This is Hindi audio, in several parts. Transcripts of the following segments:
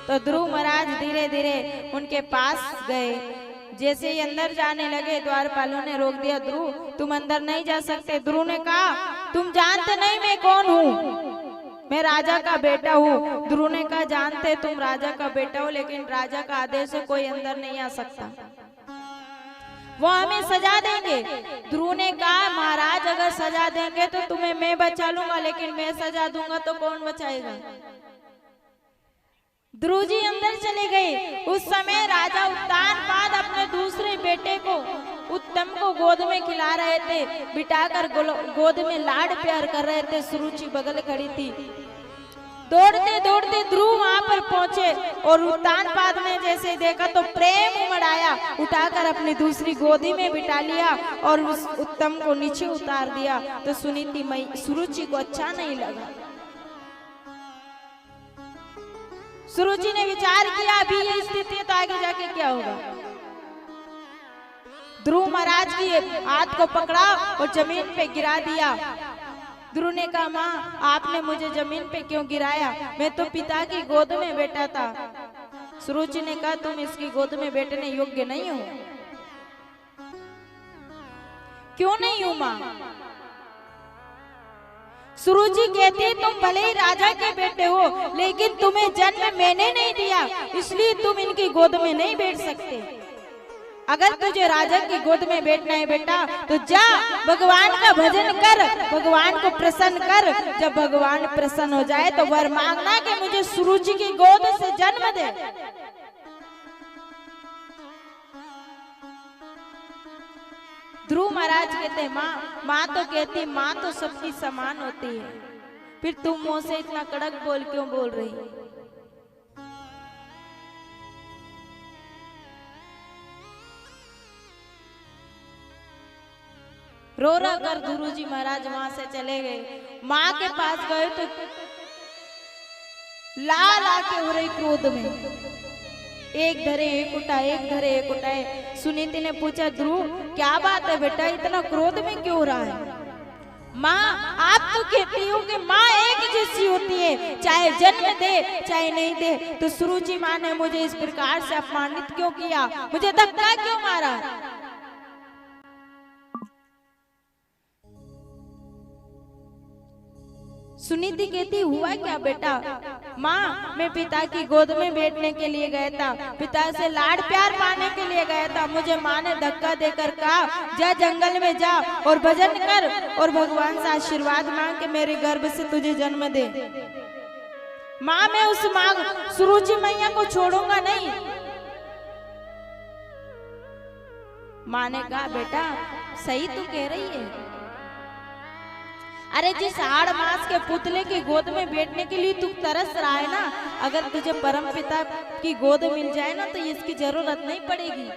तो ध्रुव महाराज धीरे धीरे उनके पास गए। जैसे ही अंदर जाने लगे द्वारपालों ने रोक दिया, ध्रुव तुम अंदर नहीं जा सकते। ध्रुव ने कहा तुम जानते नहीं मैं कौन हूँ, मैं राजा का बेटा हूँ। ध्रुव ने कहा जानते तुम राजा का बेटा हो, लेकिन राजा का आदेश है कोई अंदर नहीं आ सकता, वो हमें सजा देंगे। ध्रुव ने कहा महाराज अगर सजा देंगे तो तुम्हें मैं बचा लूंगा, लेकिन मैं सजा दूंगा तो कौन बचाएगा। ध्रुव जी अंदर चले गए। उस समय राजा उत्तानपाद अपने दूसरे बेटे को उत्तम को गोद में खिला रहे थे, बिठाकर गोद में लाड प्यार कर रहे थे। सुरुचि बगल खड़ी थी। दौड़ते दौड़ते ध्रुव वहां पर पहुंचे और उत्तानपाद ने जैसे देखा तो प्रेम उमड़ आया, उठाकर अपनी दूसरी गोदी में बिठा लिया और उस उत्तम को नीचे उतार दिया। तो सुनीति सुरुचि को अच्छा नहीं लगा। सुरुचि ने विचार किया अभी ये स्थिति है तो आगे जाके क्या होगा। ध्रुव महाराज की हाथ को पकड़ा और जमीन पे गिरा दिया। ध्रुव ने कहा माँ आपने मुझे जमीन पे क्यों गिराया, मैं तो पिता की गोद में बैठा था। सुरुचि ने कहा तुम इसकी गोद में बैठने योग्य नहीं हो। क्यों नहीं हूं माँ? सुरुचि कहती तुम भले ही राजा के बेटे हो, लेकिन तुम्हें जन्म मैंने नहीं दिया, इसलिए तुम इनकी गोद में नहीं बैठ सकते। अगर तुझे राजा की गोद में बैठना है बेटा तो जा भगवान का भजन कर, भगवान को प्रसन्न कर। जब भगवान प्रसन्न हो जाए तो वर मांगना कि मुझे सुरुचि की गोद से जन्म दे। ध्रुव महाराज कहते माँ तो कहती माँ तो सबकी समान होती है, फिर तुम मुंह से इतना कड़क बोल क्यों बोल रही। रो रो कर ध्रुव जी महाराज वहां से चले गए। माँ के पास गए तो लाल आके हो रही क्रोध में, एक धरे एक उठाए, एक धरे एक उठाए। सुनीति ने पूछा ध्रुव क्या बात है बेटा, इतना क्रोध में क्यों हो रहा है। माँ आप तो कहती हो कि माँ एक जैसी होती है, चाहे जन्म दे चाहे नहीं दे। तो सुरुचि माँ ने मुझे इस प्रकार से अपमानित क्यों किया, मुझे धक्का क्यों मारा। सुनीति कहती हुआ क्या बेटा। माँ मैं पिता की गोद में बैठने के लिए गया था, पिता से लाड प्यार पाने के लिए गया था। मुझे माँ ने धक्का देकर कहा जा जंगल में जा और भजन कर और भगवान से आशीर्वाद मांग के मेरे गर्भ से तुझे जन्म दे। माँ मैं उस माँ सुरुचि मैया को छोड़ूंगा नहीं। माँ ने कहा बेटा सही तू कह रही है, अरे जिस हाड़ मास के पुतले की गोद में बैठने के लिए तू तरस रहा है ना, अगर तुझे परम पिता की गोद मिल जाए ना तो इसकी जरूरत नहीं पड़ेगी।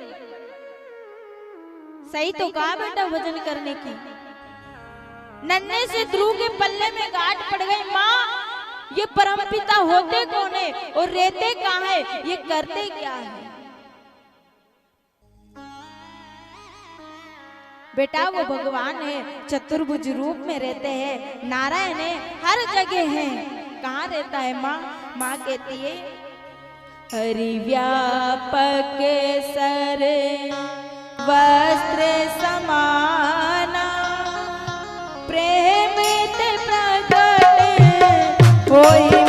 सही तो कहा बेटा भजन करने की। नन्हे से ध्रुव के पल्ले में गांठ पड़ गई। माँ ये परम पिता होते कौन है और रहते कहाँ है, ये करते क्या है। बेटा वो भगवान है, चतुर्भुज रूप में रहते हैं, नारायण है, हर जगह है। कहाँ रहता है माँ? माँ कहती है हरि व्यापक सर वस्त्र समाना, प्रेमित प्रकट होई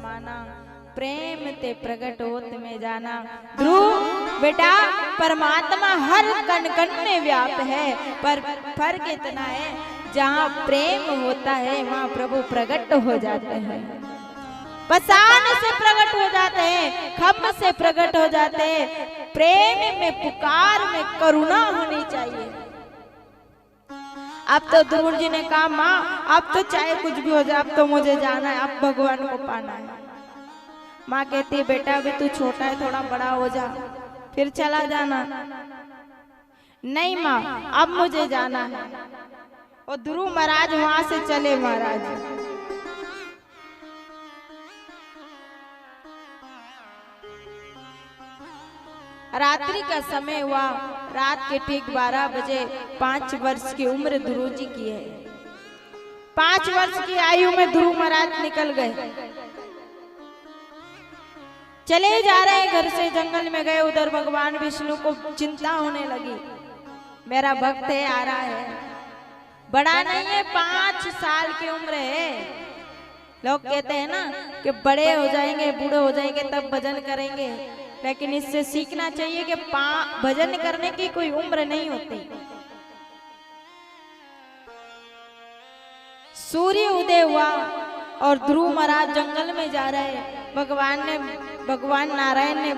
समाना, प्रेम ते प्रकट होत में जाना। ध्रुव बेटा, परमात्मा हर कण कण में व्याप्त है, पर फर्क इतना है जहाँ प्रेम होता है वहाँ प्रभु प्रकट हो जाते हैं। पसान से प्रकट हो जाते हैं, खम्भ से प्रकट हो जाते हैं। प्रेम में, पुकार में करुणा होनी चाहिए। अब तो ध्रुव जी ने कहा माँ अब तो चाहे कुछ भी हो जाए, अब तो मुझे जाना है, अब भगवान को पाना है। माँ कहती है बेटा अभी तू छोटा है, थोड़ा बड़ा हो जा फिर चला जाना। नहीं माँ अब मुझे जाना है। और ध्रुव महाराज वहां से चले। महाराज रात्रि का समय हुआ, रात के ठीक 12 बजे। 5 वर्ष की उम्र ध्रुव जी की है। 5 वर्ष की आयु में ध्रुव महाराज निकल गए, चले जा रहे हैं घर से, जंगल में गए। उधर भगवान विष्णु को चिंता होने लगी, मेरा भक्त है आ रहा है, बड़ा नहीं है, 5 साल की उम्र है। लोग कहते हैं ना कि बड़े हो जाएंगे, बूढ़े हो जाएंगे तब भजन करेंगे, लेकिन इससे सीखना चाहिए कि भजन करने की कोई उम्र नहीं होती। सूर्य उदय हुआ और ध्रुव महाराज जंगल में जा रहे हैं। भगवान नारायण ने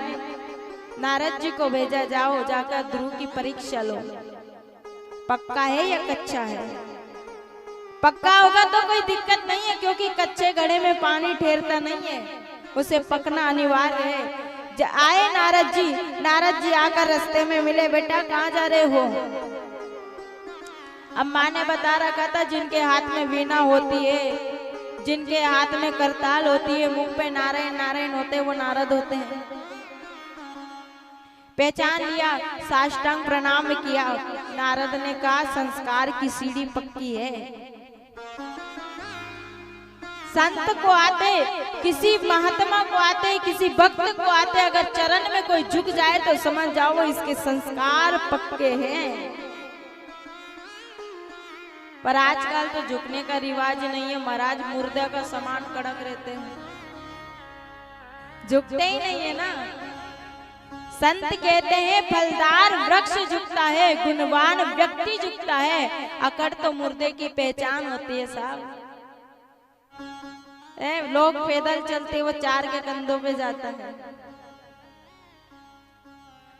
नारद जी को भेजा, जाओ जाकर ध्रुव की परीक्षा लो, पक्का है या कच्चा है। पक्का होगा तो कोई दिक्कत नहीं है, क्योंकि कच्चे घड़े में पानी ठहरता नहीं है, उसे पकना अनिवार्य है। आए नारद जी आकर रास्ते में मिले, बेटा कहाँ जा रहे हो। अब माँ ने बता रखा था जिनके हाथ में वीणा होती है, जिनके हाथ में करताल होती है, मुंह पे नारायण नारायण होते हैं, वो नारद होते हैं। पहचान लिया, साष्टांग प्रणाम किया। नारद ने कहा संस्कार की सीढ़ी पक्की है। संत को आते, किसी महात्मा को आते, किसी भक्त को आते, अगर चरण में कोई झुक जाए तो समझ जाओ इसके संस्कार पक्के हैं। पर आजकल तो झुकने का रिवाज नहीं है महाराज, मुर्दा का समान कड़क रहते हैं, झुकते ही नहीं है ना। संत कहते हैं फलदार वृक्ष झुकता है, गुणवान व्यक्ति झुकता है, अकड़ तो मुर्दे की पहचान होती है साहब। लोग पैदल चलते, वो 4 के कंधों पे जाता है।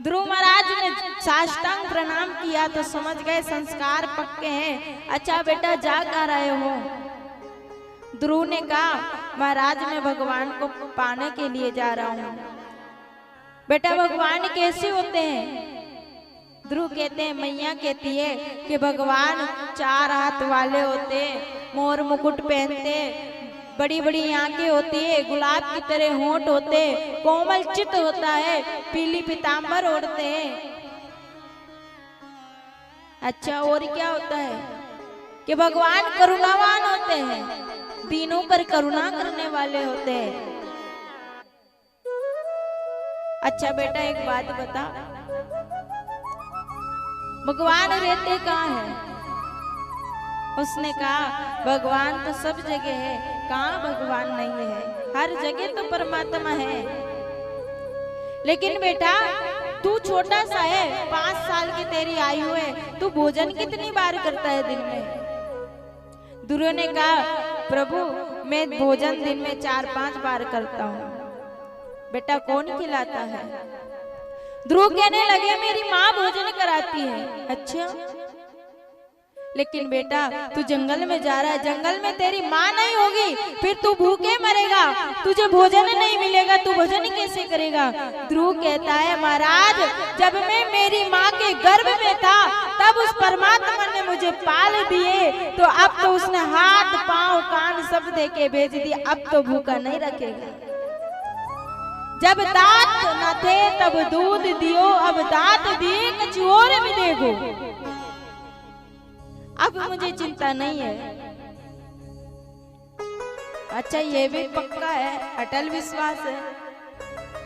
ध्रुव महाराज ने साष्टांग प्रणाम किया तो समझ गए संस्कार पक्के हैं। अच्छा बेटा जा कर आए हो। ध्रुव ने कहा महाराज मैं भगवान को पाने के लिए जा रहा हूँ। बेटा भगवान कैसे होते हैं। ध्रुव कहते हैं, मैया कहती है कि भगवान 4 हाथ वाले होते, मोर मुकुट पहनते, बड़ी बड़ी आंखें होती है, गुलाब की तरह होंठ होते, कोमल चित्त होता है, पीली पीतांबर ओढ़ते हैं। अच्छा और क्या होता है कि भगवान करुणावान होते हैं, दीनों पर करुणा करने वाले होते हैं। अच्छा बेटा एक बात बता, भगवान रहते कहाँ है। उसने कहा भगवान तो सब जगह है, कहाँ भगवान नहीं है, हर जगह तो परमात्मा है। लेकिन बेटा तू छोटा सा है, 5 साल की तेरी आयु है, तू भोजन कितनी बार करता है दिन में। ध्रुव ने कहा प्रभु मैं भोजन दिन में 4-5 बार करता हूँ। बेटा कौन खिलाता है। ध्रुव कहने लगे मेरी माँ भोजन कराती है। अच्छा लेकिन बेटा तू जंगल में जा रहा है, जंगल में तेरी माँ नहीं होगी, फिर तू भूखे मरेगा, तुझे भोजन नहीं मिलेगा, तू भोजन कैसे करेगा। ध्रुव कहता है महाराज जब मैं मेरी माँ के गर्भ में था तब उस परमात्मा ने मुझे पाल दिए, तो अब तो उसने हाथ पांव कान सब दे के भेज दिया, अब तो भूखा नहीं रखेगा। जब दांत न थे तब दूध दियो, अब दांत दिए कुछ और भी देखो, अब मुझे चिंता नहीं है। अच्छा ये भी पक्का है, अटल विश्वास है।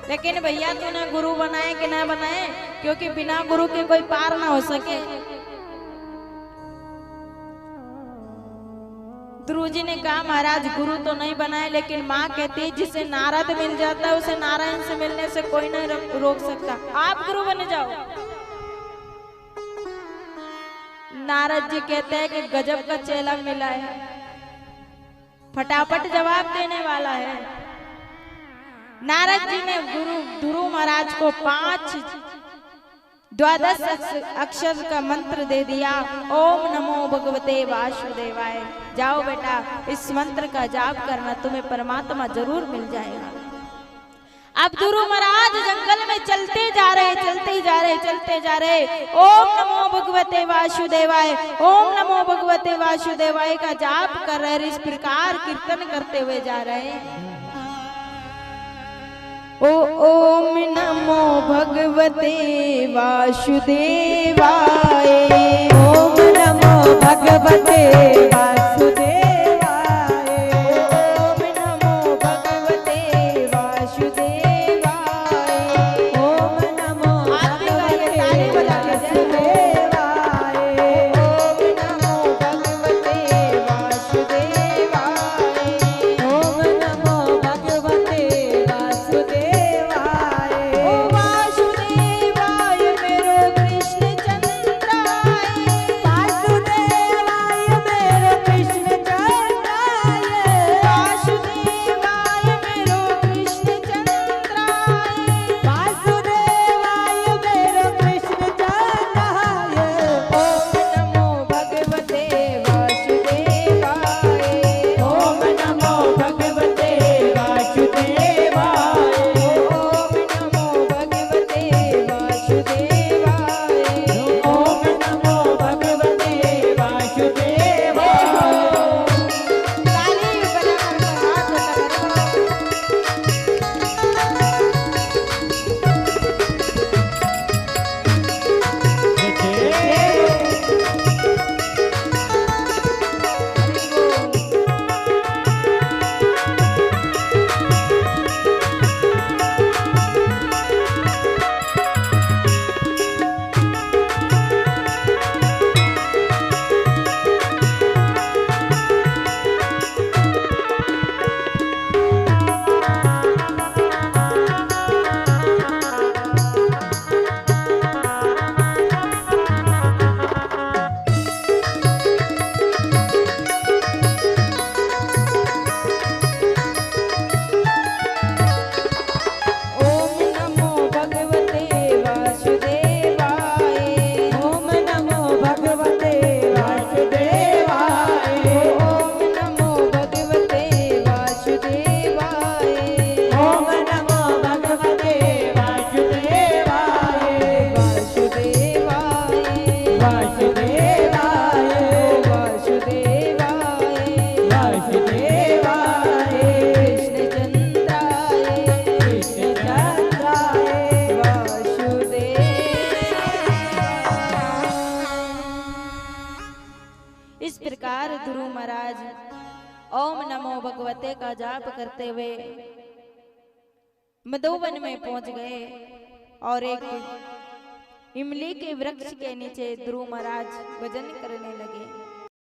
लेकिन भैया तूने गुरु बनाए कि ना बनाए, क्योंकि बिना गुरु के कोई पार ना हो सके। ध्रुव जी ने कहा महाराज गुरु तो नहीं बनाए, लेकिन माँ कहती है जिसे नारद मिल जाता है उसे नारायण से मिलने से कोई नहीं रोक सकता, आप गुरु बन जाओ। नारद जी कहते हैं कि गजब का चेला मिला है, फटाफट जवाब देने वाला है। नारद जी ने गुरु ध्रुव महाराज को 5 द्वादश अक्षर का मंत्र दे दिया, ओम नमो भगवते वासुदेवाय। जाओ बेटा इस मंत्र का जाप करना, तुम्हें परमात्मा जरूर मिल जाएगा। अब ध्रुव महाराज जंगल में चलते जा रहे, चलते जा रहे, चलते जा रहे, ओम नमो भगवते वासुदेवाय, ओम नमो भगवते वासुदेवाय का जाप कर रहे, इस प्रकार कीर्तन करते हुए जा रहे। ओम नमो भगवते वासुदेवाय, ओम नमो भगवते वासुदेवाय, ओम नमो भगवते वासुदेवाय, ओम नमो भगवते वासुदेवाय, ओम नमो भगवते वासुदेवाय, ओम नमो भगवते वासुदेवाय। ओ वासुदेवाय मेरो कृष्ण चंद्राय, वासुदेवाय मेरो कृष्ण चंद्राय, वासुदेवाय मेरो कृष्ण चंद्राय, वासुदेवाय मेरो कृष्ण चंद्राय। ओम नमो भगवते वासुदेवाय, ओम नमो भगवते वासुदेवाय, ओम नमो भगवते वासुदेवाय। ओम नमो भगवते वासुदेवाय। ताली बजाकर हाथ ओम नमो भगवते वासुदेवाय, ओम नमो भगवते वासुदेवाय, ओम नमो भगवते वासुदेवाय, ओम नमो भगवते वासुदेवाय, वासुदेवाय, वासुदेवाय, वासुदेवाय, वासुदेवाय, कृष्ण चंद्राय, कृष्ण चंद्राय, इस प्रकार ध्रुव महाराज ओम नमो भगवते का जाप करते हुए मधुवन में पहुंच गए और एक इमली के वृक्ष के नीचे ध्रुव महाराज भजन करने लगे।